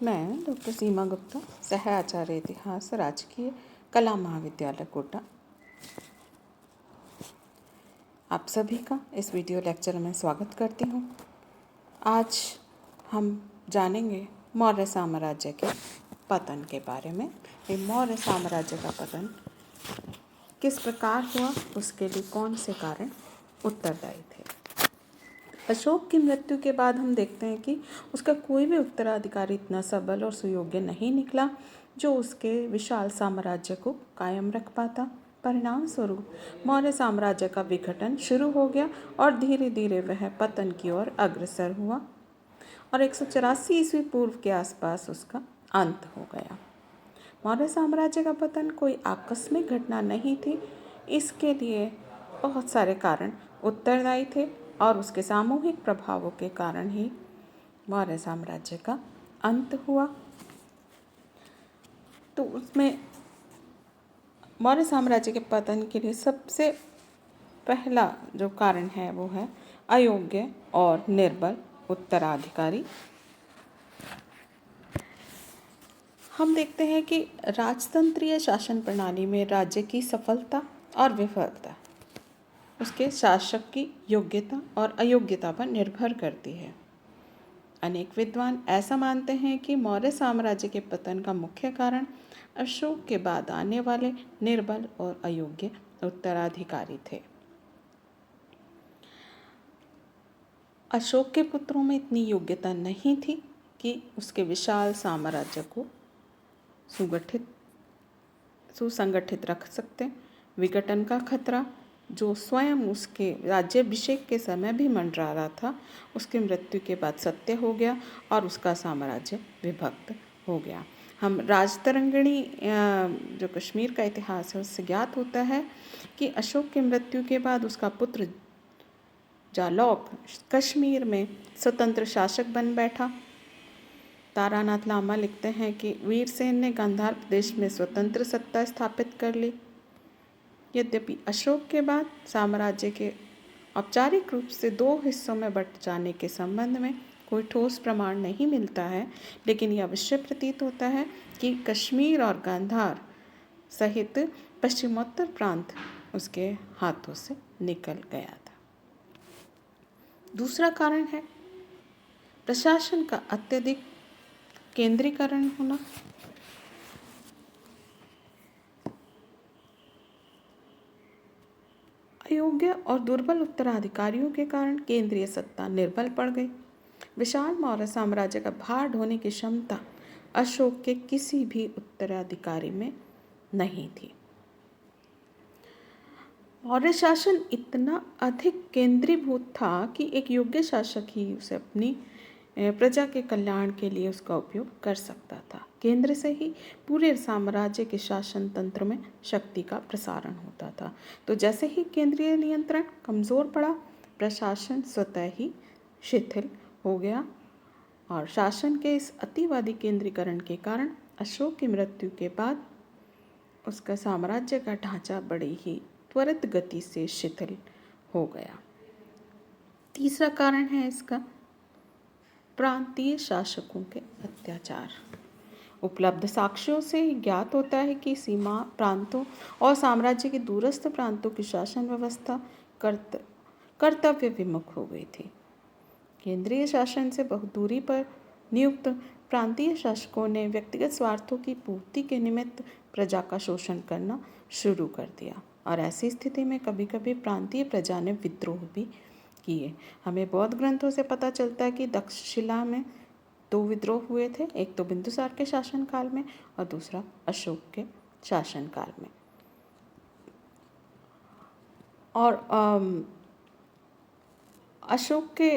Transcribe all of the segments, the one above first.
मैं डॉक्टर सीमा गुप्ता, सह आचार्य इतिहास, राजकीय कला महाविद्यालय कोटा। आप सभी का इस वीडियो लेक्चर में स्वागत करती हूँ। आज हम जानेंगे मौर्य साम्राज्य के पतन के बारे में। ये मौर्य साम्राज्य का पतन किस प्रकार हुआ, उसके लिए कौन से कारण उत्तरदायी थे। अशोक की मृत्यु के बाद हम देखते हैं कि उसका कोई भी उत्तराधिकारी इतना सबल और सुयोग्य नहीं निकला जो उसके विशाल साम्राज्य को कायम रख पाता। परिणाम स्वरूप मौर्य साम्राज्य का विघटन शुरू हो गया और धीरे धीरे वह पतन की ओर अग्रसर हुआ और 184 ईस्वी पूर्व के आसपास उसका अंत हो गया। मौर्य साम्राज्य का पतन कोई आकस्मिक घटना नहीं थी। इसके लिए बहुत सारे कारण उत्तरदायी थे और उसके सामूहिक प्रभावों के कारण ही मौर्य साम्राज्य का अंत हुआ। तो उसमें मौर्य साम्राज्य के पतन के लिए सबसे पहला जो कारण है वो है अयोग्य और निर्बल उत्तराधिकारी। हम देखते हैं कि राजतंत्रीय शासन प्रणाली में राज्य की सफलता और विफलता उसके शासक की योग्यता और अयोग्यता पर निर्भर करती है। अनेक विद्वान ऐसा मानते हैं कि मौर्य साम्राज्य के पतन का मुख्य कारण अशोक के बाद आने वाले निर्बल और अयोग्य उत्तराधिकारी थे। अशोक के पुत्रों में इतनी योग्यता नहीं थी कि उसके विशाल साम्राज्य को सुसंगठित रख सकते। विघटन का खतरा जो स्वयं उसके राज्याभिषेक के समय भी मंडरा रहा था, उसकी मृत्यु के बाद सत्य हो गया और उसका साम्राज्य विभक्त हो गया। हम राजतरंगिणी जो कश्मीर का इतिहास है उससे ज्ञात होता है कि अशोक की मृत्यु के बाद उसका पुत्र जालौक कश्मीर में स्वतंत्र शासक बन बैठा। तारानाथ लामा लिखते हैं कि वीरसेन ने गांधार प्रदेश में स्वतंत्र सत्ता स्थापित कर ली। यद्यपि अशोक के बाद साम्राज्य के औपचारिक रूप से दो हिस्सों में बंट जाने के संबंध में कोई ठोस प्रमाण नहीं मिलता है, लेकिन यह अवश्य प्रतीत होता है कि कश्मीर और गांधार सहित पश्चिमोत्तर प्रांत उसके हाथों से निकल गया था। दूसरा कारण है प्रशासन का अत्यधिक केंद्रीकरण होना। अयोग्य और दुर्बल उत्तराधिकारियों के कारण केंद्रीय सत्ता निर्बल पड़ गई। विशाल मौर्य साम्राज्य का भार ढोने की क्षमता अशोक के किसी भी उत्तराधिकारी में नहीं थी। मौर्य शासन इतना अधिक केंद्रीभूत था कि एक योग्य शासक ही उसे अपनी प्रजा के कल्याण के लिए उसका उपयोग कर सकता था। केंद्र से ही पूरे साम्राज्य के शासन तंत्र में शक्ति का प्रसारण होता था। तो जैसे ही केंद्रीय नियंत्रण कमज़ोर पड़ा, प्रशासन स्वतः ही शिथिल हो गया और शासन के इस अतिवादी केंद्रीकरण के कारण अशोक की मृत्यु के बाद उसका साम्राज्य का ढांचा बड़ी ही त्वरित गति से शिथिल हो गया। तीसरा कारण है इसका प्रांतीय शासकों के अत्याचार। उपलब्ध साक्ष्यों से ज्ञात होता है कि सीमा प्रांतों और साम्राज्य के दूरस्थ प्रांतों की शासन व्यवस्था कर्तव्य विमुख हो गई थी। केंद्रीय शासन से बहुत दूरी पर नियुक्त प्रांतीय शासकों ने व्यक्तिगत स्वार्थों की पूर्ति के निमित्त प्रजा का शोषण करना शुरू कर दिया और ऐसी स्थिति में कभी कभी प्रांतीय प्रजा ने विद्रोह भी किए। हमें बौद्ध ग्रंथों से पता चलता है कि तक्षशिला में दो विद्रोह हुए थे, एक तो बिंदुसार के शासनकाल में और दूसरा अशोक के शासनकाल में। और अशोक के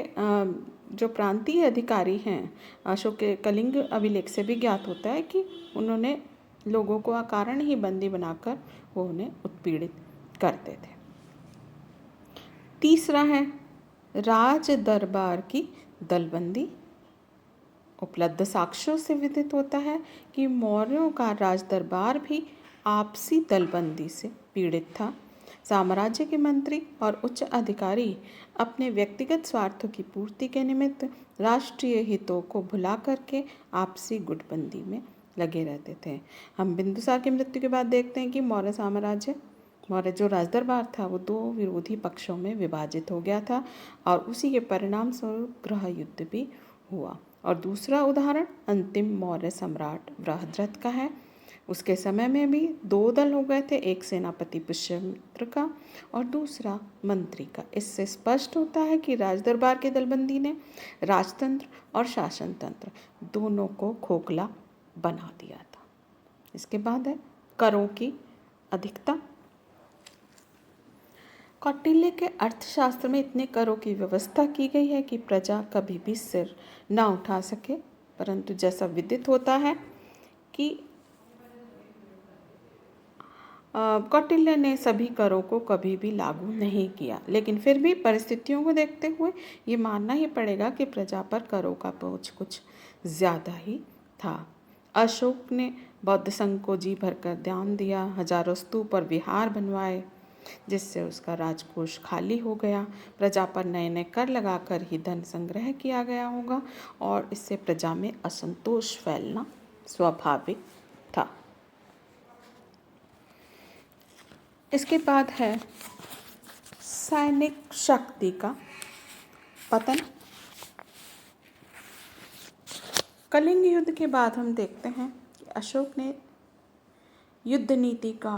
जो प्रांतीय अधिकारी हैं, अशोक के कलिंग अभिलेख से भी ज्ञात होता है कि उन्होंने लोगों को अकारण ही बंदी बनाकर वो उन्हें उत्पीड़ित करते थे। तीसरा है राज दरबार की दलबंदी। उपलब्ध साक्ष्यों से विदित होता है कि मौर्यों का राज दरबार भी आपसी दलबंदी से पीड़ित था। साम्राज्य के मंत्री और उच्च अधिकारी अपने व्यक्तिगत स्वार्थों की पूर्ति के निमित्त राष्ट्रीय हितों को भुला करके आपसी गुटबंदी में लगे रहते थे। हम बिंदुसार की मृत्यु के बाद देखते हैं कि मौर्य जो राजदरबार था वो दो विरोधी पक्षों में विभाजित हो गया था और उसी के परिणाम स्वरूप गृह युद्ध भी हुआ। और दूसरा उदाहरण अंतिम मौर्य सम्राट बृहद्रथ का है। उसके समय में भी दो दल हो गए थे, एक सेनापति पुष्यमित्र का और दूसरा मंत्री का। इससे स्पष्ट होता है कि राजदरबार की दलबंदी ने राजतंत्र और शासन तंत्र दोनों को खोखला बना दिया था। इसके बाद है करों की अधिकता। कौटिल्य के अर्थशास्त्र में इतने करों की व्यवस्था की गई है कि प्रजा कभी भी सिर न उठा सके, परंतु जैसा विदित होता है कि कौटिल्य ने सभी करों को कभी भी लागू नहीं किया, लेकिन फिर भी परिस्थितियों को देखते हुए ये मानना ही पड़ेगा कि प्रजा पर करों का बोझ कुछ ज़्यादा ही था। अशोक ने बौद्ध संघ को जी भरकर ध्यान दिया, हजारों स्तूप और विहार बनवाए, जिससे उसका राजकोष खाली हो गया। प्रजा पर नए नए कर लगाकर ही धन संग्रह किया गया होगा और इससे प्रजा में असंतोष फैलना स्वाभाविक था। इसके बाद है सैनिक शक्ति का पतन। कलिंग युद्ध के बाद हम देखते हैं कि अशोक ने युद्ध नीति का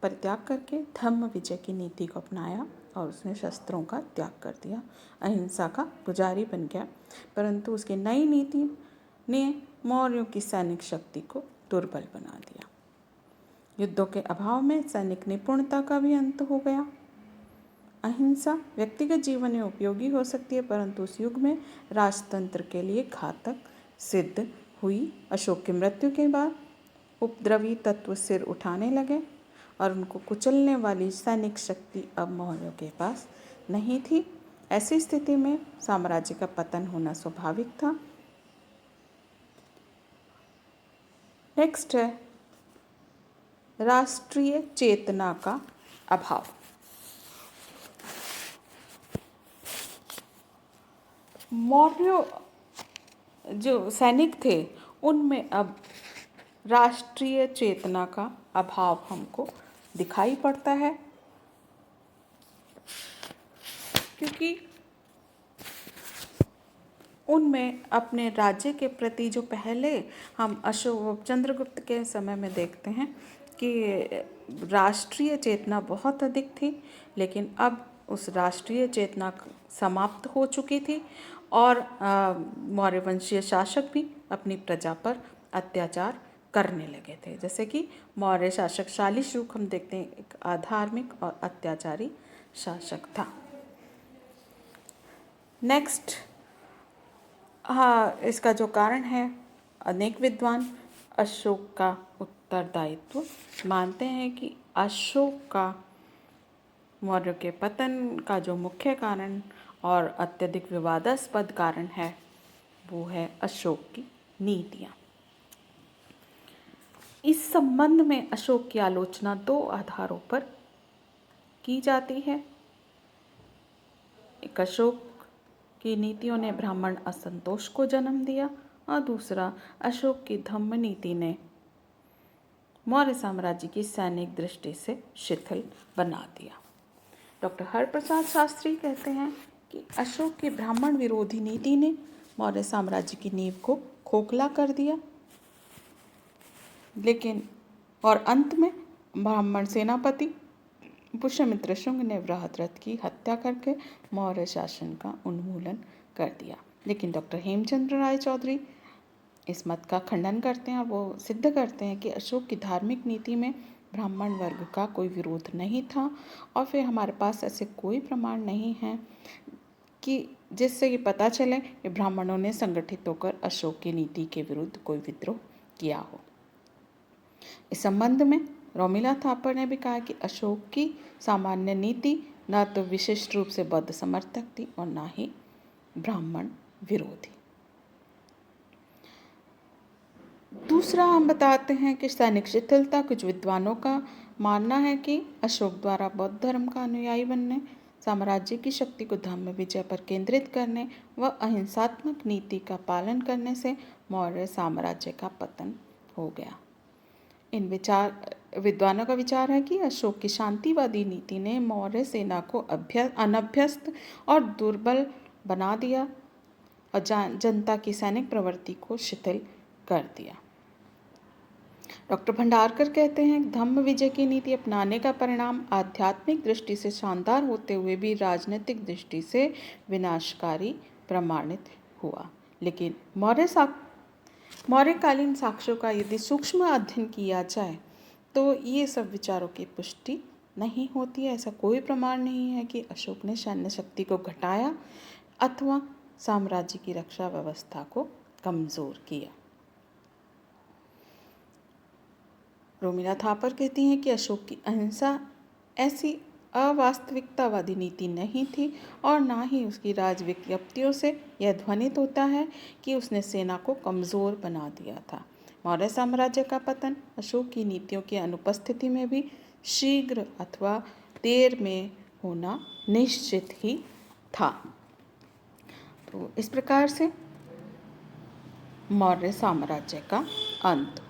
परित्याग करके धर्म विजय की नीति को अपनाया और उसने शस्त्रों का त्याग कर दिया, अहिंसा का पुजारी बन गया। परंतु उसकी नई नीति ने मौर्यों की सैनिक शक्ति को दुर्बल बना दिया। युद्धों के अभाव में सैनिक निपुणता का भी अंत हो गया। अहिंसा व्यक्तिगत जीवन में उपयोगी हो सकती है, परंतु उस युग में राजतंत्र के लिए घातक सिद्ध हुई। अशोक की मृत्यु के बाद उपद्रवी तत्व सिर उठाने लगे और उनको कुचलने वाली सैनिक शक्ति अब मौर्यों के पास नहीं थी। ऐसी स्थिति में साम्राज्य का पतन होना स्वाभाविक था। नेक्स्ट है राष्ट्रीय चेतना का अभाव। मौर्य जो सैनिक थे उनमें अब राष्ट्रीय चेतना का अभाव हमको दिखाई पड़ता है, क्योंकि उनमें अपने राज्य के प्रति जो पहले हम अशोक चंद्रगुप्त के समय में देखते हैं कि राष्ट्रीय चेतना बहुत अधिक थी, लेकिन अब उस राष्ट्रीय चेतना समाप्त हो चुकी थी और मौर्य वंशीय शासक भी अपनी प्रजा पर अत्याचार करने लगे थे। जैसे कि मौर्य शासक शालिशुक हम देखते हैं एक अधार्मिक और अत्याचारी शासक था। नेक्स्ट इसका जो कारण है, अनेक विद्वान अशोक का उत्तरदायित्व मानते हैं कि अशोक का मौर्य के पतन का जो मुख्य कारण और अत्यधिक विवादास्पद कारण है वो है अशोक की नीतियाँ। इस संबंध में अशोक की आलोचना दो आधारों पर की जाती है। एक, अशोक की नीतियों ने ब्राह्मण असंतोष को जन्म दिया और दूसरा, अशोक की धम्म नीति ने मौर्य साम्राज्य की सैनिक दृष्टि से शिथिल बना दिया। डॉक्टर हरप्रसाद शास्त्री कहते हैं कि अशोक की ब्राह्मण विरोधी नीति ने मौर्य साम्राज्य की नींव को खोखला कर दिया, लेकिन और अंत में ब्राह्मण सेनापति पुष्यमित्र शुंग ने बृहद्रथ की हत्या करके मौर्य शासन का उन्मूलन कर दिया। लेकिन डॉक्टर हेमचंद्र राय चौधरी इस मत का खंडन करते हैं और वो सिद्ध करते हैं कि अशोक की धार्मिक नीति में ब्राह्मण वर्ग का कोई विरोध नहीं था और फिर हमारे पास ऐसे कोई प्रमाण नहीं है कि जिससे कि पता चले कि ब्राह्मणों ने संगठित होकर अशोक की नीति के विरुद्ध कोई विद्रोह किया हो। इस संबंध में रोमिला थापर ने भी कहा कि अशोक की सामान्य नीति न तो विशिष्ट रूप से बौद्ध समर्थक थी और न ही ब्राह्मण विरोधी। दूसरा हम बताते हैं कि सैनिक शिथिलता। कुछ विद्वानों का मानना है कि अशोक द्वारा बौद्ध धर्म का अनुयायी बनने, साम्राज्य की शक्ति को धर्म विजय पर केंद्रित करने व अहिंसात्मक नीति का पालन करने से मौर्य साम्राज्य का पतन हो गया। इन विद्वानों का विचार है कि अशोक की शांतिवादी नीति ने मौर्य सेना को अनभ्यस्त और दुर्बल बना दिया और जनता की सैनिक प्रवृत्ति को शिथिल कर दिया। डॉक्टर भंडारकर कहते हैं, धम्म विजय की नीति अपनाने का परिणाम आध्यात्मिक दृष्टि से शानदार होते हुए भी राजनीतिक दृष्टि से विनाशकारी प्रमाणित हुआ। लेकिन मौर्यकालीन साक्ष्यों का यदि सूक्ष्म अध्ययन किया जाए तो ये सब विचारों की पुष्टि नहीं होती है। ऐसा कोई प्रमाण नहीं है कि अशोक ने सैन्य शक्ति को घटाया अथवा साम्राज्य की रक्षा व्यवस्था को कमज़ोर किया। रोमिला थापर कहती हैं कि अशोक की अहिंसा ऐसी अवास्तविकतावादी नीति नहीं थी और ना ही उसकी राज विज्ञप्तियों से यह ध्वनित होता है कि उसने सेना को कमज़ोर बना दिया था। मौर्य साम्राज्य का पतन अशोक की नीतियों की अनुपस्थिति में भी शीघ्र अथवा देर में होना निश्चित ही था। तो इस प्रकार से मौर्य साम्राज्य का अंत